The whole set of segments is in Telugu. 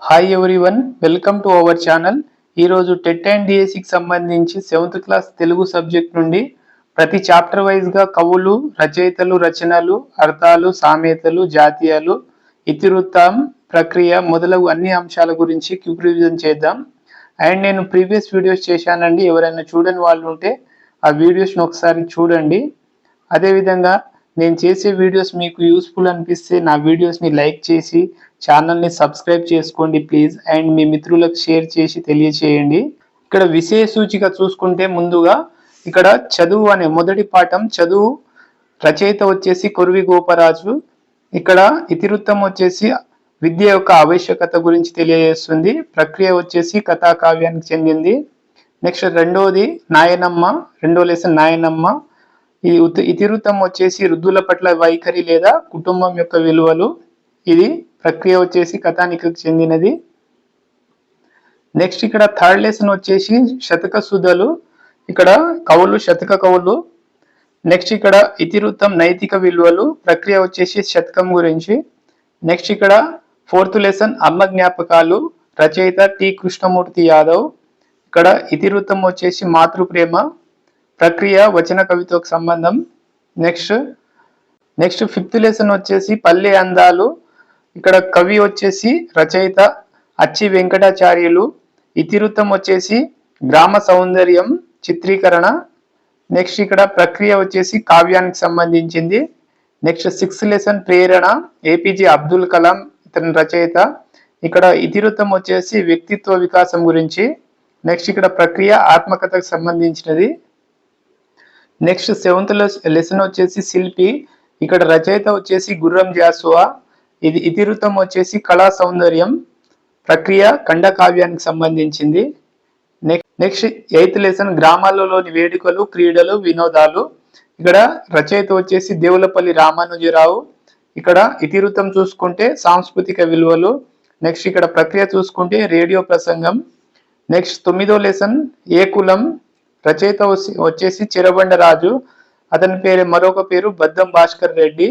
Hi everyone, welcome to our channel. ఈరోజు టెట్ అండ్ డిఎస్సికి సంబంధించి 7th క్లాస్ తెలుగు సబ్జెక్ట్ నుండి ప్రతి చాప్టర్ వైజ్గా కవులు, రచయితలు, రచనలు, అర్థాలు, సామెతలు, జాతీయాలు, ఇతివృత్తం, ప్రక్రియ మొదలగు అన్ని అంశాల గురించి క్విక్ రివిజన్ చేద్దాం. అండ్ నేను ప్రీవియస్ వీడియోస్ చేశానండి. ఎవరైనా చూడని వాళ్ళు ఉంటే ఆ వీడియోస్ని ఒకసారి చూడండి. అదేవిధంగా నేను చేసే వీడియోస్ మీకు యూస్ఫుల్ అనిపిస్తే నా వీడియోస్ని లైక్ చేసి ఛానల్ని సబ్స్క్రైబ్ చేసుకోండి ప్లీజ్. అండ్ మీ మిత్రులకు షేర్ చేసి తెలియచేయండి. ఇక్కడ విషయ సూచిక చూసుకుంటే ముందుగా ఇక్కడ చదువు అనే మొదటి పాఠం చదువు. రచయిత వచ్చేసి కొరివి గోపరాజు. ఇక్కడ ఇతివృత్తం వచ్చేసి విద్య యొక్క ఆవశ్యకత గురించి తెలియజేస్తుంది. ప్రక్రియ వచ్చేసి కథా కావ్యానికి చెందింది. నెక్స్ట్ రెండోది నాయనమ్మ, రెండో లెసన్ నాయనమ్మ. ఈ ఇతివృత్తం వచ్చేసి వృద్ధుల పట్ల వైఖరి లేదా కుటుంబం యొక్క విలువలు. ఇది ప్రక్రియ వచ్చేసి కథానికకు చెందినది. నెక్స్ట్ ఇక్కడ థర్డ్ లెసన్ వచ్చేసి శతక సుధలు. ఇక్కడ కవులు శతక కవులు. నెక్స్ట్ ఇక్కడ ఇతివృత్తం నైతిక విలువలు. ప్రక్రియ వచ్చేసి శతకం గురించి. నెక్స్ట్ ఇక్కడ ఫోర్త్ లెసన్ అమ్మ జ్ఞాపకాలు. రచయిత టి కృష్ణమూర్తి యాదవ్. ఇక్కడ ఇతివృత్తం వచ్చేసి మాతృప్రేమ. ప్రక్రియ వచన కవితకు సంబంధం. నెక్స్ట్ ఫిఫ్త్ లెసన్ వచ్చేసి పల్లె అందాలు. ఇక్కడ కవి వచ్చేసి రచయిత అచ్చి వెంకటాచార్యులు. ఇతివృత్తం వచ్చేసి గ్రామ సౌందర్యం చిత్రీకరణ. నెక్స్ట్ ఇక్కడ ప్రక్రియ వచ్చేసి కావ్యానికి సంబంధించింది. నెక్స్ట్ సిక్స్త్ లెసన్ ప్రేరణ. ఏపీజే అబ్దుల్ కలాం ఇతని రచయిత. ఇక్కడ ఇతివృత్తం వచ్చేసి వ్యక్తిత్వ వికాసం గురించి. నెక్స్ట్ ఇక్కడ ప్రక్రియ ఆత్మకథకు సంబంధించినది. నెక్స్ట్ సెవెంత్ లెసన్ వచ్చేసి శిల్పి. ఇక్కడ రచయిత వచ్చేసి గుర్రం జాసువా. ఇది ఇతివృత్తం వచ్చేసి కళా సౌందర్యం. ప్రక్రియ ఖండ కావ్యానికి సంబంధించింది. నెక్స్ట్ ఎయిత్ లెసన్ గ్రామాలలోని వేడుకలు, క్రీడలు, వినోదాలు. ఇక్కడ రచయిత వచ్చేసి దేవులపల్లి రామానుజరావు. ఇక్కడ ఇతివృత్తం చూసుకుంటే సాంస్కృతిక విలువలు. నెక్స్ట్ ఇక్కడ ప్రక్రియ చూసుకుంటే రేడియో ప్రసంగం. నెక్స్ట్ తొమ్మిదో లెసన్ ఏ కులం. రచయిత వచ్చేసి చిరబండ రాజు. అతని పేరు మరొక పేరు బద్దం భాస్కర్ రెడ్డి.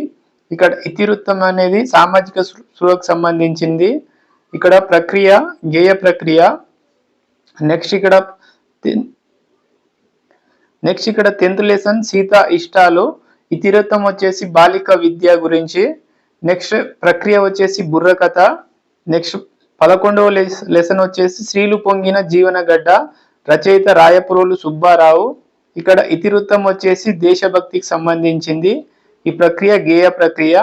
ఇక్కడ ఇతివృత్తం అనేది సామాజిక స్పృహకు సంబంధించింది. ఇక్కడ ప్రక్రియ గేయ ప్రక్రియ. నెక్స్ట్ ఇక్కడ 10th లెసన్ సీత ఇష్టాలు. ఇతివృత్తం వచ్చేసి బాలిక విద్య గురించి. నెక్స్ట్ ప్రక్రియ వచ్చేసి బుర్రకథ. నెక్స్ట్ 11వ లెసన్ వచ్చేసి శ్రీలు పొంగిన జీవన గడ్డ. రచయిత రాయపురోలు సుబ్బారావు. ఇక్కడ ఇతివృత్తం వచ్చేసి దేశభక్తికి సంబంధించింది. ఈ ప్రక్రియ గేయ ప్రక్రియ.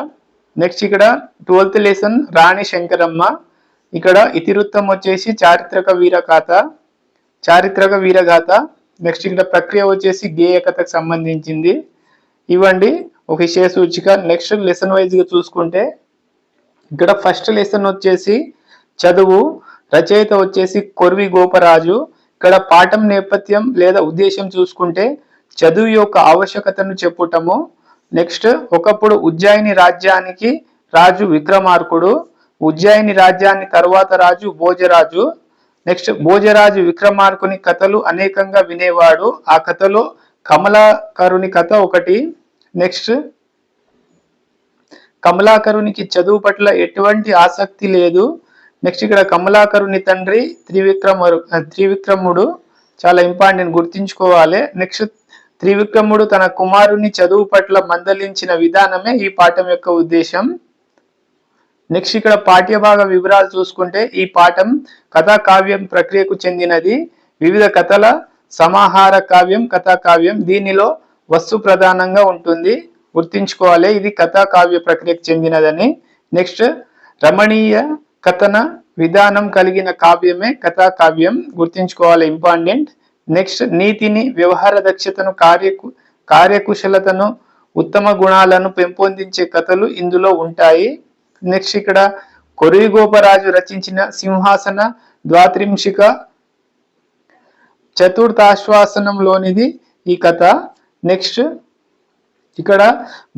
నెక్స్ట్ ఇక్కడ 12th లెసన్ రాణి శంకరమ్మ. ఇక్కడ ఇతివృత్తం వచ్చేసి చారిత్రక వీరగాథ. నెక్స్ట్ ఇక్కడ ప్రక్రియ వచ్చేసి గేయ కథకు సంబంధించింది. ఇవ్వండి ఒక విషయ సూచిక. నెక్స్ట్ లెసన్ వైజ్ గా చూసుకుంటే ఇక్కడ ఫస్ట్ లెసన్ వచ్చేసి చదువు. రచయిత వచ్చేసి కొరివి గోపరాజు. ఇక్కడ పాఠం నేపథ్యం లేదా ఉద్దేశం చూసుకుంటే చదువు యొక్క ఆవశ్యకతను చెప్పుటము. నెక్స్ట్ ఒకప్పుడు ఉజ్జయిని రాజ్యానికి రాజు విక్రమార్కుడు. ఉజ్జయిని రాజ్యాన్ని తర్వాత రాజు భోజరాజు. నెక్స్ట్ భోజరాజు విక్రమార్కుని కథలు అనేకంగా వినేవాడు. ఆ కథలో కమలాకరుని కథ ఒకటి. నెక్స్ట్ కమలాకరునికి చదువు పట్ల ఎటువంటి ఆసక్తి లేదు. నెక్స్ట్ ఇక్కడ కమలాకరుని తండ్రి త్రివిక్రముడు. చాలా ఇంపార్టెంట్, గుర్తించుకోవాలి. నెక్స్ట్ త్రివిక్రముడు తన కుమారుని చదువు పట్ల మందలించిన విధానమే ఈ పాఠం యొక్క ఉద్దేశం. నెక్స్ట్ ఇక్కడ పాఠ్యభాగ వివరాలు చూసుకుంటే ఈ పాఠం కథా కావ్యం ప్రక్రియకు చెందినది. వివిధ కథల సమాహార కావ్యం కథా కావ్యం. దీనిలో వస్తు ప్రధానంగా ఉంటుంది, గుర్తించుకోవాలి. ఇది కథా కావ్య ప్రక్రియకు చెందినదని. నెక్స్ట్ రమణీయ కథన విధానం కలిగిన కావ్యమే కథా కావ్యం, గుర్తించుకోవాలి, ఇంపార్టెంట్. నెక్స్ట్ నీతిని, వ్యవహార దక్షతను, కార్యకుశలతను, ఉత్తమ గుణాలను పెంపొందించే కథలు ఇందులో ఉంటాయి. నెక్స్ట్ ఇక్కడ కొరివి గోపరాజు రచించిన సింహాసన ద్వాత్రింశిక చతుర్థాశ్వాసనంలోనిది ఈ కథ. నెక్స్ట్ ఇక్కడ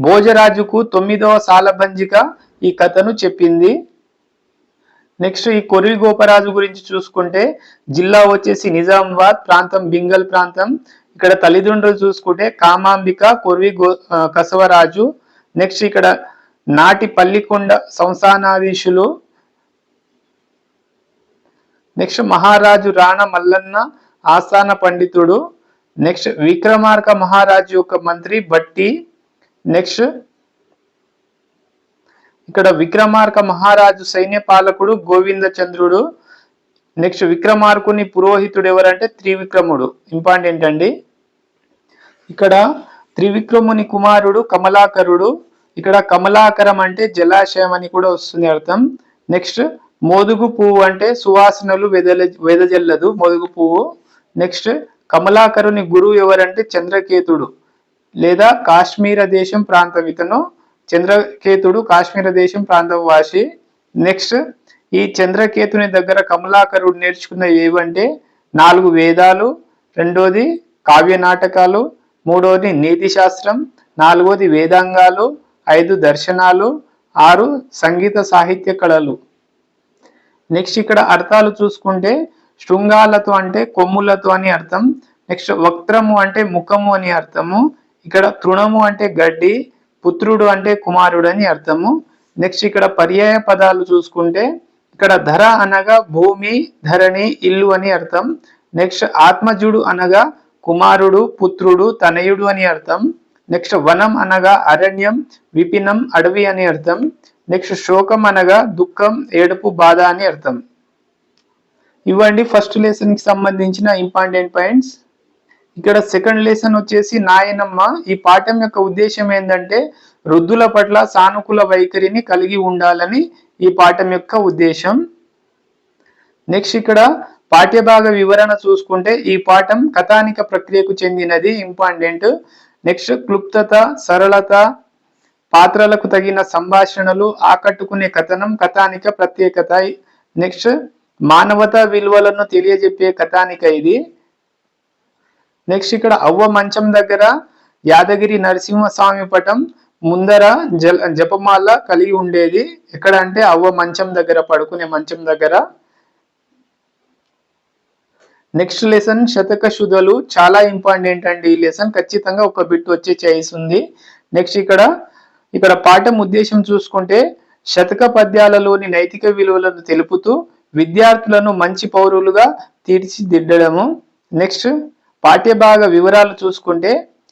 భోజరాజుకు 9వ సాలభంజిక ఈ కథను చెప్పింది. నెక్స్ట్ ఈ కొరివి గోపరాజు గురించి చూసుకుంటే జిల్లా వచ్చేసి నిజామాబాద్, ప్రాంతం బింగల్ ప్రాంతం. ఇక్కడ తల్లిదండ్రులు చూసుకుంటే కామాంబిక, కొరివి కసవరాజు. నెక్స్ట్ ఇక్కడ నాటి పల్లికొండ సంస్థానాధీశులు నెక్స్ట్ మహారాజు రాణ మల్లన్న ఆస్థాన పండితుడు. నెక్స్ట్ విక్రమార్క మహారాజు యొక్క మంత్రి బట్టి. నెక్స్ట్ ఇక్కడ విక్రమార్క మహారాజు సైన్య పాలకుడు గోవింద చంద్రుడు. నెక్స్ట్ విక్రమార్కుని పురోహితుడు ఎవరంటే త్రివిక్రముడు. ఇంపార్టెంట్ అండి. ఇక్కడ త్రివిక్రముని కుమారుడు కమలాకరుడు. ఇక్కడ కమలాకరం అంటే జలాశయం అని కూడా వస్తుంది అర్థం. నెక్స్ట్ మోదుగు పువ్వు అంటే సువాసనలు వెదజల్లదు మోదుగు పువ్వు. నెక్స్ట్ కమలాకరుని గురువు ఎవరంటే చంద్రకేతుడు లేదా కాశ్మీర దేశం ప్రాంతం. ఇతను చంద్రకేతుడు కాశ్మీర దేశం ప్రాంతం వాసి. నెక్స్ట్ ఈ చంద్రకేతుని దగ్గర కమలాకరుడు నేర్చుకున్న ఏవంటే 4 వేదాలు, రెండోది కావ్య నాటకాలు, మూడోది నీతి శాస్త్రం, 4వది వేదాంగాలు, 5 దర్శనాలు, 6 సంగీత సాహిత్య కళలు. నెక్స్ట్ ఇక్కడ అర్థాలు చూసుకుంటే శృంగాలతో అంటే కొమ్ములతో అని అర్థం. నెక్స్ట్ వక్త్రము అంటే ముఖము అని అర్థము. ఇక్కడ తృణము అంటే గడ్డి, పుత్రుడు అంటే కుమారుడు అని అర్థము. నెక్స్ట్ ఇక్కడ పర్యాయ పదాలు చూసుకుంటే ఇక్కడ ధర అనగా భూమి, ధరణి, ఇల్లు అని అర్థం. నెక్స్ట్ ఆత్మజుడు అనగా కుమారుడు, పుత్రుడు, తనయుడు అని అర్థం. నెక్స్ట్ వనం అనగా అరణ్యం, విపినం అడవి అని అర్థం. నెక్స్ట్ శోకం అనగా దుఃఖం, ఏడుపు, బాధ అని అర్థం. ఇవ్వండి ఫస్ట్ లెసన్ కి సంబంధించిన ఇంపార్టెంట్ పాయింట్స్. ఇక్కడ సెకండ్ లెసన్ వచ్చేసి నాయనమ్మ. ఈ పాఠం యొక్క ఉద్దేశం ఏంటంటే వృద్ధుల పట్ల సానుకూల వైఖరిని కలిగి ఉండాలని ఈ పాఠం యొక్క ఉద్దేశం. నెక్స్ట్ ఇక్కడ పాఠ్యభాగ వివరణ చూసుకుంటే ఈ పాఠం కథానిక ప్రక్రియకు చెందినది. ఇంపార్టెంట్. నెక్స్ట్ క్లుప్తత, సరళత, పాత్రలకు తగిన సంభాషణలు, ఆకట్టుకునే కథనం కథానిక ప్రత్యేకత. నెక్స్ట్ మానవతా విలువలను తెలియజెప్పే కథానిక ఇది. నెక్స్ట్ ఇక్కడ అవ్వ మంచం దగ్గర యాదగిరి నరసింహస్వామి పటం ముందర జపమాల కలిగి ఉండేది. ఎక్కడ అంటే అవ్వ మంచం దగ్గర, పడుకునే మంచం దగ్గర. నెక్స్ట్ లెసన్ శతక శుద్ధలు. చాలా ఇంపార్టెంట్ అండి ఈ లెసన్. ఖచ్చితంగా ఒక బిట్ వచ్చే ఛాయిస్ ఉంది. నెక్స్ట్ ఇక్కడ పాఠం ఉద్దేశం చూసుకుంటే శతక పద్యాలలోని నైతిక విలువలను తెలుపుతూ విద్యార్థులను మంచి పౌరులుగా తీర్చిదిద్దడము. నెక్స్ట్ పాఠ్యభాగ వివరాలు చూసుకుంటే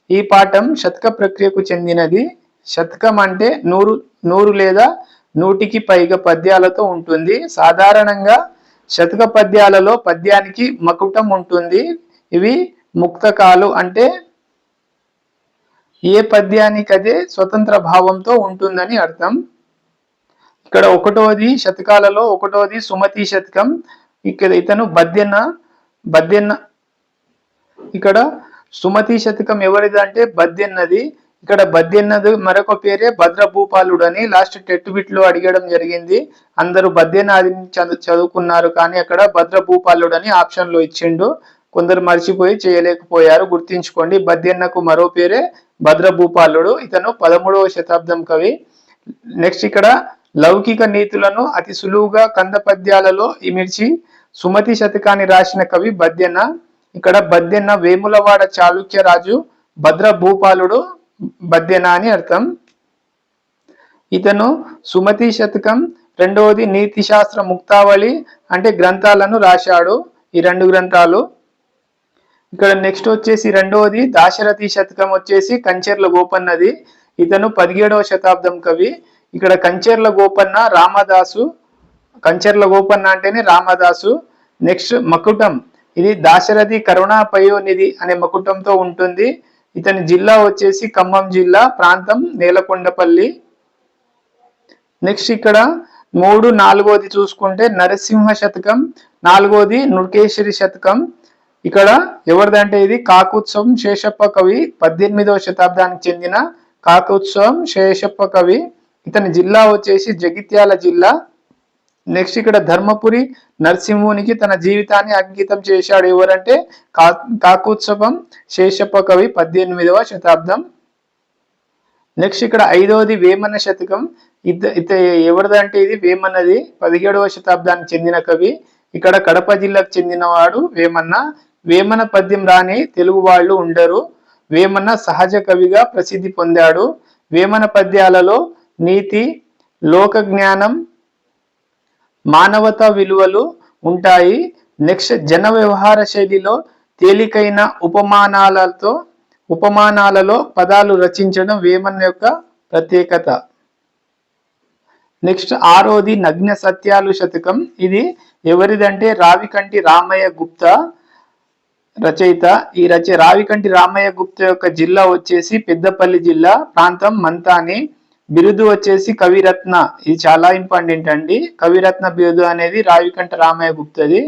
ఈ పాఠం శతక ప్రక్రియకు చెందినది. శతకం అంటే 100 లేదా 100కి పైగా పద్యాలతో ఉంటుంది. సాధారణంగా శతక పద్యాలలో పద్యానికి మకుటం ఉంటుంది. ఇవి ముక్తకాలు అంటే ఏ పద్యానికి అదే స్వతంత్ర భావంతో ఉంటుందని అర్థం. ఇక్కడ 1వది శతకాలలో 1వది సుమతి శతకం. ఇక్కడ ఇతను బద్దెన్న. ఇక్కడ సుమతి శతకం ఎవరిది అంటే బద్దెన్నది. ఇక్కడ బద్దెన్నది మరొక పేరే భద్రభూపాలుడు అని లాస్ట్ టెట్ బిట్ లో అడిగడం జరిగింది. అందరూ బద్దెన్నది చదువుకున్నారు కానీ అక్కడ భద్రభూపాలుడు అని ఆప్షన్ లో ఇచ్చిండు. కొందరు మర్చిపోయి చేయలేకపోయారు. గుర్తించుకోండి, బద్దెన్నకు మరో పేరే భద్రభూపాలుడు. ఇతను 13వ శతాబ్దం కవి. నెక్స్ట్ ఇక్కడ లౌకిక నీతులను అతి సులువుగా కంద పద్యాలలో ఇమిర్చి సుమతి శతకాన్ని రాసిన కవి బద్దెన్న. ఇక్కడ బద్దెన్న వేములవాడ చాళుక్య రాజు, భద్రభూపాలుడు బద్దెన్న అని అర్థం. ఇతను సుమతి శతకం, రెండవది నీతి శాస్త్ర ముక్తావళి అంటే గ్రంథాలను రాశాడు. ఈ 2 గ్రంథాలు. ఇక్కడ నెక్స్ట్ వచ్చేసి రెండవది దాశరథి శతకం వచ్చేసి కంచెర్ల గోపన్నది. ఇతను 17వ శతాబ్దం కవి. ఇక్కడ కంచెర్ల గోపన్న రామదాసు. కంచెర్ల గోపన్న అంటేనే రామదాసు. నెక్స్ట్ మకుటం, ఇది దాశరథి కరుణా పయోనిధి అనే మకుటంతో ఉంటుంది. ఇతని జిల్లా వచ్చేసి ఖమ్మం జిల్లా, ప్రాంతం నేలకొండపల్లి. నెక్స్ట్ ఇక్కడ 3, 4వది చూసుకుంటే నరసింహ శతకం, 4వది నృకేశ్వరి శతకం. ఇక్కడ ఎవరిదంటే ఇది కాకుత్సవం శేషప్ప కవి, 18వ శతాబ్దానికి చెందిన కాకుత్సవం శేషప్ప కవి. ఇతని జిల్లా వచ్చేసి జగిత్యాల జిల్లా. నెక్స్ట్ ఇక్కడ ధర్మపురి నరసింహునికి తన జీవితాన్ని అంకితం చేశాడు. ఎవరంటే కాకుత్సవం శేషప్ప కవి, 18వ శతాబ్దం. నెక్స్ట్ ఇక్కడ 5వది వేమన శతకం. ఎవరిదంటే ఇది వేమన్నది, 17వ శతాబ్దానికి చెందిన కవి. ఇక్కడ కడప జిల్లాకు చెందినవాడు వేమన్న. వేమన పద్యం రాని తెలుగు వాళ్ళు ఉండరు. వేమన సహజ కవిగా ప్రసిద్ధి పొందాడు. వేమన పద్యాలలో నీతి, లోక జ్ఞానం, మానవతా విలువలు, ఉంటాయి. నెక్స్ట్ జన వ్యవహార శైలిలో తేలికైన ఉపమానాలలో పదాలు రచించడం వేమన యొక్క ప్రత్యేకత. నెక్స్ట్ ఆరోది నగ్న సత్యాలు శతకం. ఇది ఎవరిదంటే రావికంటి రామయ్య గుప్తా రచయిత. ఈ రావికంటి రామయ్య గుప్తా యొక్క జిల్లా వచ్చేసి పెద్దపల్లి జిల్లా, ప్రాంతం మంతాని. బిరుదు వచ్చేసి కవిరత్న. ఇది చాలా ఇంపార్టెంట్ అండి. కవిరత్న బిరుదు అనేది రావికంట రామయ్య గుప్తది.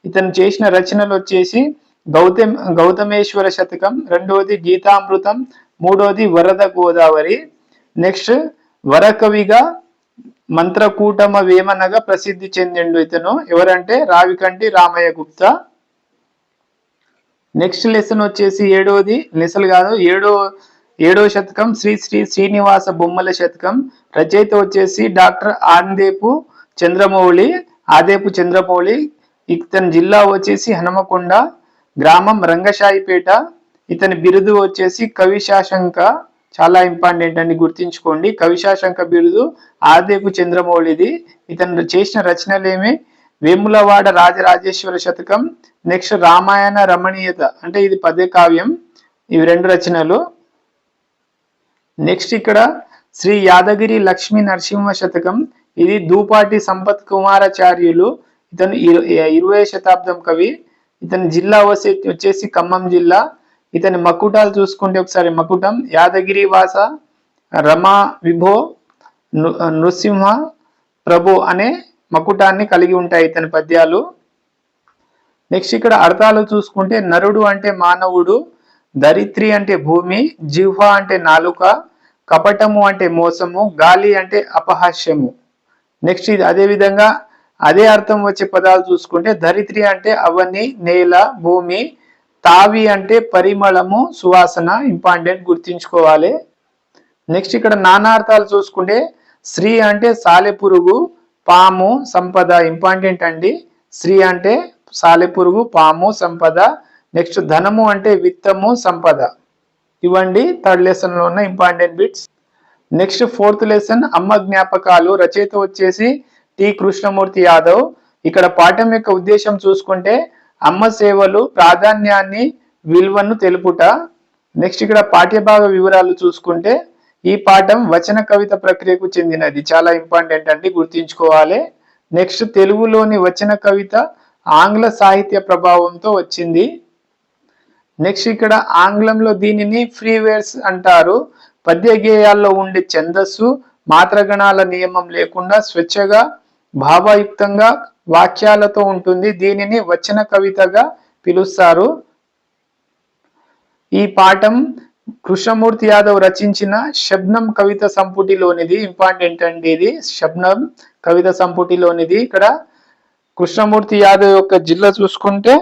ఇతను చేసిన రచనలు వచ్చేసి గౌతమేశ్వర శతకం, రెండవది గీతామృతం, మూడవది వరద గోదావరి. నెక్స్ట్ వరకవిగా మంత్రకూటమ వేమనగా ప్రసిద్ధి చెందిండు ఇతను. ఎవరంటే రావికంటి రామయ్య గుప్తా. నెక్స్ట్ లెసన్ వచ్చేసి ఏడో శతకం శ్రీ శ్రీనివాస బొమ్మల శతకం. రచయిత వచ్చేసి డాక్టర్ ఆదేపు చంద్రమౌళి. ఇతని జిల్లా వచ్చేసి హనుమకొండ, గ్రామం రంగశాయిపేట. ఇతని బిరుదు వచ్చేసి కవిశాశంక. చాలా ఇంపార్టెంట్ అని గుర్తించుకోండి. కవిశాశంక బిరుదు ఆదేపు చంద్రమౌళిది. ఇతను చేసిన రచనలేమి వేములవాడ రాజరాజేశ్వర శతకం, నెక్స్ట్ రామాయణ రమణీయత అంటే ఇది పద్య కావ్యం. ఇవి రెండు రచనలు. నెక్స్ట్ ఇక్కడ శ్రీ యాదగిరి లక్ష్మీ నరసింహ శతకం. ఇది దూపాటి సంపత్ కుమారాచార్యులు. ఇతను 20వ శతాబ్దం కవి. ఇతని జిల్లా వచ్చేసి ఖమ్మం జిల్లా. ఇతని మకుటాలు చూసుకుంటే ఒకసారి మకుటం యాదగిరి వాస రమా విభో నృసింహ ప్రభు అనే మకుటాన్ని కలిగి ఉంటాయి ఇతని పద్యాలు. నెక్స్ట్ ఇక్కడ అర్థాలు చూసుకుంటే నరుడు అంటే మానవుడు, ధరిత్రి అంటే భూమి, జిహ్వ అంటే నాలుక, కపటము అంటే మోసము, గాలి అంటే అపహాస్యము. నెక్స్ట్ ఇది అదే విధంగా అదే అర్థం వచ్చే పదాలు చూసుకుంటే ధరిత్రి అంటే అవని, నేల, భూమి, తావి అంటే పరిమళము, సువాసన. ఇంపార్టెంట్ గుర్తించుకోవాలి. నెక్స్ట్ ఇక్కడ నానార్థాలు చూసుకుంటే శ్రీ అంటే సాలెపురుగు, పాము, సంపద. ఇంపార్టెంట్ అండి. శ్రీ అంటే సాలెపురుగు, పాము, సంపద. నెక్స్ట్ ధనము అంటే విత్తము, సంపద. ఇవ్వండి థర్డ్ లెసన్ లో ఉన్న important bits. Next fourth lesson అమ్మ జ్ఞాపకాలు. రచయిత వచ్చేసి టి కృష్ణమూర్తి యాదవ్. ఇక్కడ పాఠం యొక్క ఉద్దేశం చూసుకుంటే అమ్మ సేవలు, ప్రాధాన్యాన్ని, విలువను తెలుపుట. నెక్స్ట్ ఇక్కడ పాఠ్యభాగ వివరాలు చూసుకుంటే ఈ పాఠం వచన కవిత ప్రక్రియకు చెందినది. చాలా ఇంపార్టెంట్ అండి, గుర్తించుకోవాలి. నెక్స్ట్ తెలుగులోని వచన కవిత ఆంగ్ల సాహిత్య ప్రభావంతో వచ్చింది. నెక్స్ట్ ఇక్కడ ఆంగ్లంలో దీనిని ఫ్రీ వర్డ్స్ అంటారు. పద్య గేయాల్లో ఉండే ఛందస్సు, మాత్రగణాల నియమం లేకుండా స్వేచ్ఛగా భావయుక్తంగా వాక్యాలతో ఉంటుంది. దీనిని వచన కవితగా పిలుస్తారు. ఈ పాఠం కృష్ణమూర్తి యాదవ్ రచించిన శబ్నం కవిత సంపుటిలోనిది. ఇంపార్టెంట్ అండి, ఇది శబ్నం కవిత సంపుటిలోనిది. ఇక్కడ కృష్ణమూర్తి యాదవ్ యొక్క జిల్లా చూసుకుంటే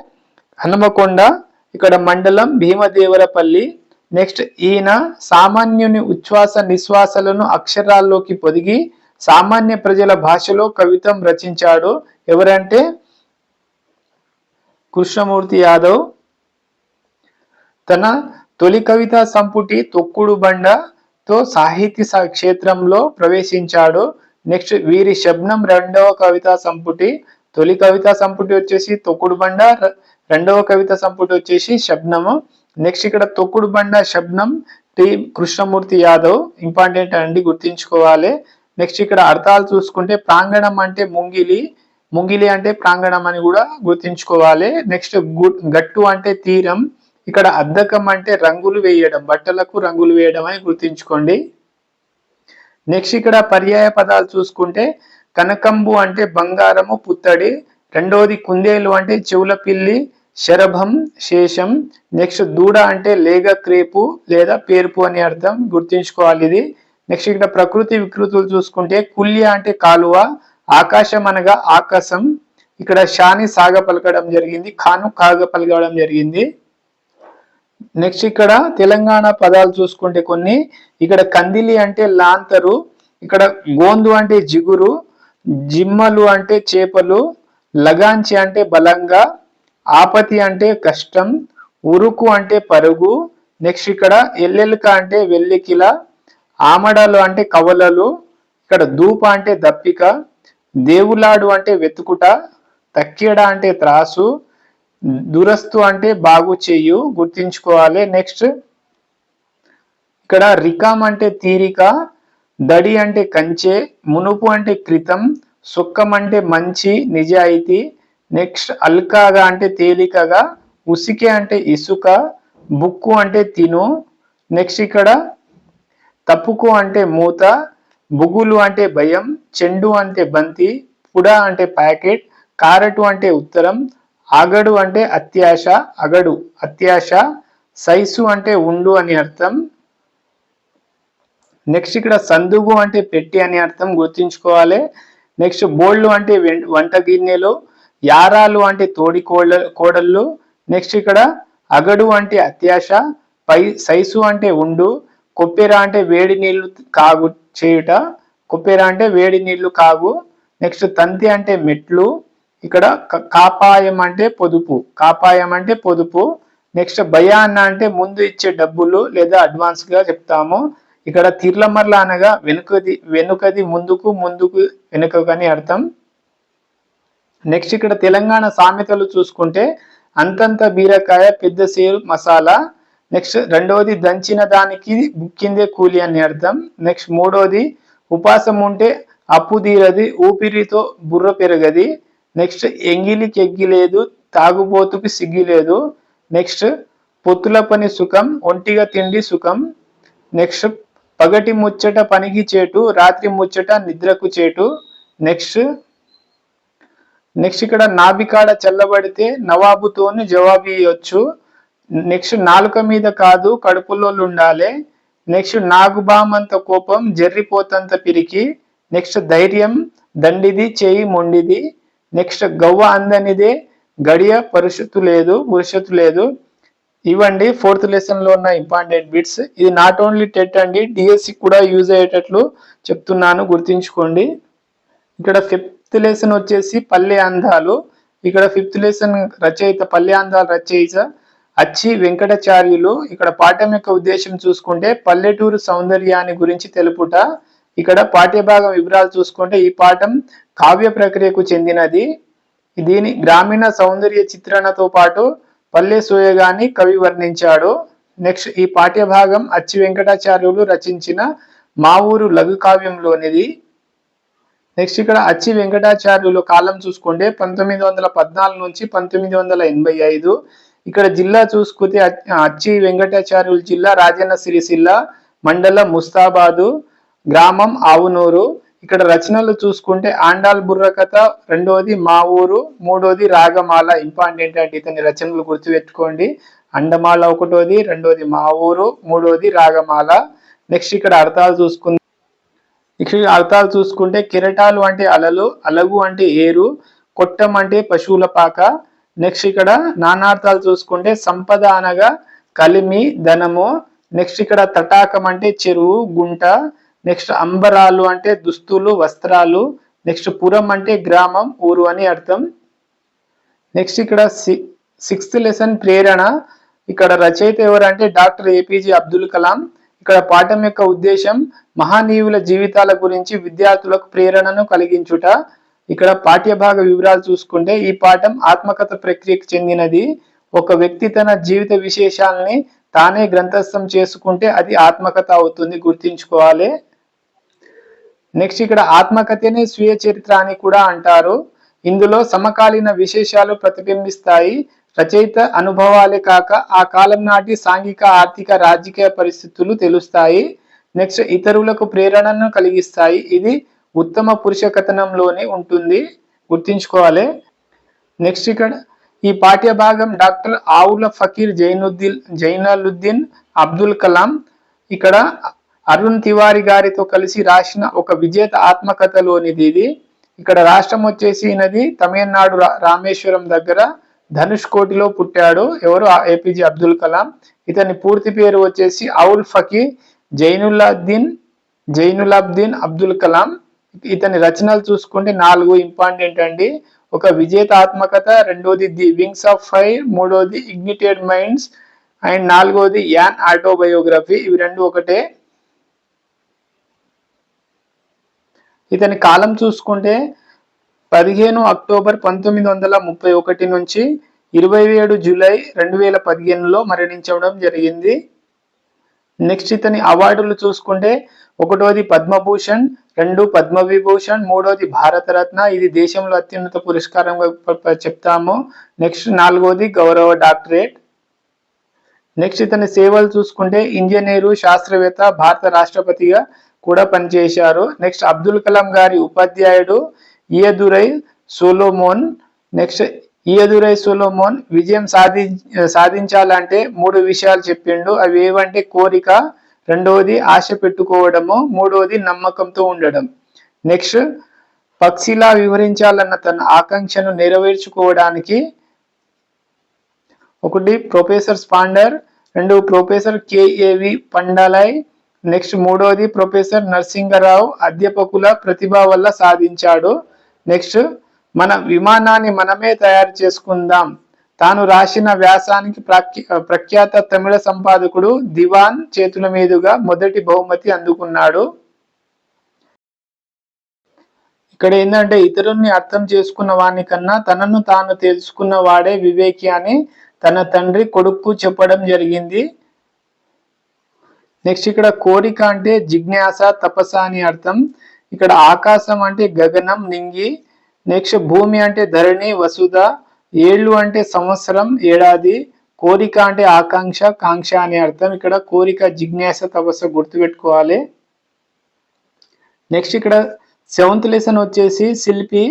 హనుమకొండ, ఇక్కడ మండలం భీమదేవరపల్లి. నెక్స్ట్ ఈయన సామాన్యుని ఉచ్ఛ్వాస నిశ్వాసలను అక్షరాల్లోకి పొదిగి సామాన్య ప్రజల భాషలో కవితం రచించాడు. ఎవరంటే కృష్ణమూర్తి యాదవ్. తన తొలి కవితా సంపుటి తొక్కుడు బండతో సాహిత్య క్షేత్రంలో ప్రవేశించాడు. నెక్స్ట్ వీరి శబ్నం రెండవ కవితా సంపుటి. తొలి కవితా సంపుటి వచ్చేసి తొక్కుడు బండ, రెండవ కవితా సంపుటి వచ్చేసి శబ్నము. నెక్స్ట్ ఇక్కడ తొక్కుడు బండ, శబ్నం టి కృష్ణమూర్తి యాదవ్. ఇంపార్టెంట్ అండి, గుర్తించుకోవాలి. నెక్స్ట్ ఇక్కడ అర్థాలు చూసుకుంటే ప్రాంగణం అంటే ముంగిలి అంటే ప్రాంగణం అని కూడా గుర్తించుకోవాలి. నెక్స్ట్ గట్టు అంటే తీరం. ఇక్కడ అద్దకం అంటే రంగులు వేయడం, బట్టలకు రంగులు వేయడం అని గుర్తించుకోండి. నెక్స్ట్ ఇక్కడ పర్యాయ పదాలు చూసుకుంటే కనకంబు అంటే బంగారము, పుత్తడి. రెండవది కుందేలు అంటే చెవుల పిల్లి, శరభం, శేషం. నెక్స్ట్ దూడ అంటే లేగ, క్రేపు లేదా పేర్పు అని అర్థం, గుర్తించుకోవాలి ఇది. నెక్స్ట్ ఇక్కడ ప్రకృతి వికృతులు చూసుకుంటే కుల్య అంటే కాలువ, ఆకాశం అనగా ఆకాశం. ఇక్కడ షాని సాగ పలకడం జరిగింది, ఖాను కాగ పలకడం జరిగింది. నెక్స్ట్ ఇక్కడ తెలంగాణ పదాలు చూసుకుంటే కొన్ని. ఇక్కడ కందిలి అంటే లాంతరు, ఇక్కడ గోందు అంటే జిగురు, జిమ్మలు అంటే చేపలు, లగాంచి అంటే బలంగా, ఆపతి అంటే కష్టం, ఉరుకు అంటే పరుగు. నెక్స్ట్ ఇక్కడ ఎల్లెలుక అంటే వెల్లికిల, ఆమడలు అంటే కవలలు, ఇక్కడ దూప అంటే దప్పిక, దేవులాడు అంటే వెతుకుట, తక్కెడ అంటే త్రాసు, దురస్తు అంటే బాగు చెయ్యు, గుర్తించుకోవాలి. నెక్స్ట్ ఇక్కడ రికాం అంటే తీరిక, దడి అంటే కంచె, మునుపు అంటే క్రితం, సుక్కం అంటే మంచి నిజాయితీ. నెక్స్ట్ అల్కాగా అంటే తేలికగా, ఉసికే అంటే ఇసుక, బుక్కు అంటే తిను. నెక్స్ట్ ఇక్కడ తప్పుకు అంటే మూత, బుగులు అంటే భయం, చెండు అంటే బంతి, పుడ అంటే ప్యాకెట్, కారటు అంటే ఉత్తరం, అగడు అంటే అత్యాశ, అగడు అత్యాశ, సైసు అంటే ఉండు అని అర్థం. నెక్స్ట్ ఇక్కడ సందుగు అంటే పెట్టి అని అర్థం, గుర్తుంచుకోవాలి. నెక్స్ట్ బోళ్ళు అంటే వంట గిన్నెలు, యారాలు అంటే తోడి కోడళ్ళు. నెక్స్ట్ ఇక్కడ అగడు అంటే అత్యాశ, సైసు అంటే ఉండు, కొప్పెర అంటే వేడి నీళ్లు కాగు చేయుట, కొప్పెర అంటే వేడి నీళ్లు కాగు. నెక్స్ట్ తంతి అంటే మెట్లు. ఇక్కడ కాపాయం అంటే పొదుపు, కాపాయం అంటే పొదుపు. నెక్స్ట్ భయాన్న అంటే ముందు ఇచ్చే డబ్బులు లేదా అడ్వాన్స్ గా చెప్తాము. ఇక్కడ తిర్లమర్ల అనగా వెనుకది ముందుకు, ముందుకు వెనుకకు అని అర్థం. నెక్స్ట్ ఇక్కడ తెలంగాణ సామెతలు చూసుకుంటే అంతంత బీరకాయ పెద్ద సేరు మసాలా. నెక్స్ట్ రెండవది దంచిన దానికి బుక్కిందే కూలి అని అర్థం. నెక్స్ట్ మూడవది ఉపాసం ఉంటే అప్పు తీరది, ఊపిరితో బుర్ర పెరగది. నెక్స్ట్ ఎంగిలికి ఎగ్గి లేదు, తాగుబోతుకి సిగ్గి లేదు. నెక్స్ట్ పొత్తుల పని సుఖం, ఒంటిగా తిండి సుఖం. నెక్స్ట్ పగటి ముచ్చట పనికి చేటు, రాత్రి ముచ్చట నిద్రకు చేటు. నెక్స్ట్ ఇక్కడ నాభికాడ చల్లబడితే నవాబుతోని జవాబు ఇవ్వచ్చు. నెక్స్ట్ నాలుక మీద కాదు కడుపులో ఉండాలి. నెక్స్ట్ నాగుబామంత కోపం, జర్రిపోతంత పిరికి. నెక్స్ట్ ధైర్యం దండిది, చేయి మొండిది. నెక్స్ట్ గవ్వ అందనిదే, గడియ పురుషత్తు లేదు. ఇవ్వండి 4th లెసన్ లో ఉన్న ఇంపార్టెంట్ బిట్స్. ఇది నాట్ ఓన్లీ టెట్ అండి, డిఎస్సి కూడా యూజ్ అయ్యేటట్లు చెప్తున్నాను, గుర్తుంచుకోండి. ఇక్కడ 5th లెసన్ వచ్చేసి పల్లె అందాలు. ఇక్కడ 5th లెసన్ రచయిత పల్లె అందాల రచయిత అచ్చి వెంకటాచార్యులు. ఇక్కడ పాఠం యొక్క ఉద్దేశం చూసుకుంటే పల్లెటూరు సౌందర్యాన్ని గురించి తెలుపుట. ఇక్కడ పాఠ్యభాగం వివరాలు చూసుకుంటే ఈ పాఠం కావ్య ప్రక్రియకు చెందినది. దీని గ్రామీణ సౌందర్య చిత్రణతో పాటు పల్లె సోయగాన్ని కవి వర్ణించాడు. నెక్స్ట్ ఈ పాఠ్యభాగం అచ్చి వెంకటాచార్యులు రచించిన మా ఊరు లఘు కావ్యంలోనిది. నెక్స్ట్ ఇక్కడ అచ్చి వెంకటాచార్యులు కాలం చూసుకుంటే 1914 నుంచి 1985. ఇక్కడ జిల్లా చూసుకుంటే అచ్చి వెంకటాచార్యుల జిల్లా రాజన్న సిరిసిల్ల, మండలం ముస్తాబాదు, గ్రామం ఆవునూరు. ఇక్కడ రచనలు చూసుకుంటే ఆండాల్ బుర్రకథ, రెండవది మా ఊరు, మూడోది రాగమాల. ఇంపార్టెంట్ అంటే ఇతని రచనలు గుర్తుపెట్టుకోండి. అండమాల ఒకటోది, రెండోది మా ఊరు, మూడోది రాగమాల. నెక్స్ట్ ఇక్కడ అర్థాలు చూసుకుంటే కెరటాలు అంటే అలలు, అలగు అంటే ఏరు, కొట్టం అంటే పశువుల పాక. నెక్స్ట్ ఇక్కడ నానార్థాలు చూసుకుంటే సంపద అనగా కలిమి, ధనము. నెక్స్ట్ ఇక్కడ తటాకం అంటే చెరువు, గుంట. నెక్స్ట్ అంబరాలు అంటే దుస్తులు, వస్త్రాలు. నెక్స్ట్ పురం అంటే గ్రామం, ఊరు అని అర్థం. నెక్స్ట్ ఇక్కడ 6th లెసన్ ప్రేరణ. ఇక్కడ రచయిత ఎవరంటే డాక్టర్ ఏపీజే అబ్దుల్ కలాం. ఇక్కడ పాఠం యొక్క ఉద్దేశం మహానీయుల జీవితాల గురించి విద్యార్థులకు ప్రేరణను కలిగించుట. ఇక్కడ పాఠ్యభాగ వివరాలు చూసుకుంటే ఈ పాఠం ఆత్మకథ ప్రక్రియకు చెందినది. ఒక వ్యక్తి తన జీవిత విశేషాలని తానే గ్రంథస్థం చేసుకుంటే అది ఆత్మకథ అవుతుంది, గుర్తుంచుకోవాలి. నెక్స్ట్ ఇక్కడ ఆత్మకథనే స్వీయ చరిత్ర అని కూడా అంటారు. ఇందులో సమకాలీన విశేషాలు ప్రతిబింబిస్తాయి. రచయిత అనుభవాలే కాక ఆ కాలం నాటి సాంఘిక, ఆర్థిక, రాజకీయ పరిస్థితులు తెలుస్తాయి. నెక్స్ట్ ఇతరులకు ప్రేరణను కలిగిస్తాయి. ఇది ఉత్తమ పురుష కథనంలోనే ఉంటుంది, గుర్తుంచుకోవాలి. నెక్స్ట్ ఇక్కడ ఈ పాఠ్య భాగం డాక్టర్ ఆవుల ఫకీర్ జైనులుద్దీన్ అబ్దుల్ కలాం ఇక్కడ అరుణ్ తివారీ గారితో కలిసి రాసిన ఒక విజేత ఆత్మకథలోనిది ఇది. ఇక్కడ రాష్ట్రం వచ్చేసి ఈయనది తమిళనాడు రామేశ్వరం దగ్గర ధనుష్ కోటిలో పుట్టాడు. ఎవరు? ఏపీజే అబ్దుల్ కలాం. ఇతని పూర్తి పేరు వచ్చేసి ఆవుల్ ఫకీర్ జైనులాబ్దీన్ అబ్దుల్ కలాం. ఇతని రచనలు చూసుకుంటే 4 ఇంపార్టెంట్ అండి. ఒక విజేత ఆత్మకథ, రెండోది ది వింగ్స్ ఆఫ్ ఫైర్, మూడోది ఇగ్నిటెడ్ మైండ్స్ అండ్ నాలుగోది యాన్ ఆటోబయోగ్రఫీ. ఇవి 2 ఒకటే. ఇతని కాలం చూసుకుంటే 15 అక్టోబర్ 1931 నుంచి 27 జూలై 2015లో మరణించడం జరిగింది. నెక్స్ట్ ఇతని అవార్డులు చూసుకుంటే 1వది పద్మభూషణ్, 2 పద్మవిభూషణ్, 3వది భారతరత్న, ఇది దేశంలో అత్యున్నత పురస్కారంగా చెప్తాము. నెక్స్ట్ 4వది గౌరవ డాక్టరేట్. నెక్స్ట్ ఇతని సేవలు చూసుకుంటే ఇంజనీరు, శాస్త్రవేత్త, భారత రాష్ట్రపతిగా కూడా పనిచేశారు. నెక్స్ట్ అబ్దుల్ కలాం గారి ఉపాధ్యాయుడు ఇయదురై సొలోమోన్. నెక్స్ట్ ఇయదురై సొలోమోన్ విజయం సాధించాలంటే 3 విషయాలు చెప్పిండు. అవి ఏవంటే కోరిక, 2వది ఆశ పెట్టుకోవడము, 3వది నమ్మకంతో ఉండడం. నెక్స్ట్ పక్షిలా వివరించాలన్న తన ఆకాంక్షను నెరవేర్చుకోవడానికి 1 ప్రొఫెసర్ స్పాండర్, 2 ప్రొఫెసర్ కేఏవి పండాలై, నెక్స్ట్ 3వది ప్రొఫెసర్ నరసింగరావు అధ్యాపకుల ప్రతిభ వల్ల సాధించాడు. నెక్స్ట్ మన విమానాన్ని మనమే తయారు చేసుకుందాం, తాను రాసిన వ్యాసానికి ప్రఖ్యాత తమిళ సంపాదకుడు దివాన్ చేతుల మీదుగా మొదటి బహుమతి అందుకున్నాడు. ఇక్కడ ఏంటంటే ఇతరుల్ని అర్థం చేసుకున్న వాని కన్నా తనను తాను తెలుసుకున్న వాడే వివేకి అని తన తండ్రి కొడుకు చెప్పడం జరిగింది. నెక్స్ట్ ఇక్కడ కోరిక అంటే జిజ్ఞాస, తపస్స అని అర్థం. ఇక్కడ ఆకాశం అంటే గగనం, నింగి. నెక్స్ట్ భూమి అంటే ధరణి, వసుధ. ఏళ్ళు అంటే సంవత్సరం, ఏడాది. కోరిక అంటే ఆకాంక్ష, కాంక్ష అని అర్థం. ఇక్కడ కోరిక, జిజ్ఞాస, తపస్సు గుర్తుపెట్టుకోవాలి. నెక్స్ట్ ఇక్కడ 7th లెసన్ వచ్చేసి శిల్పి,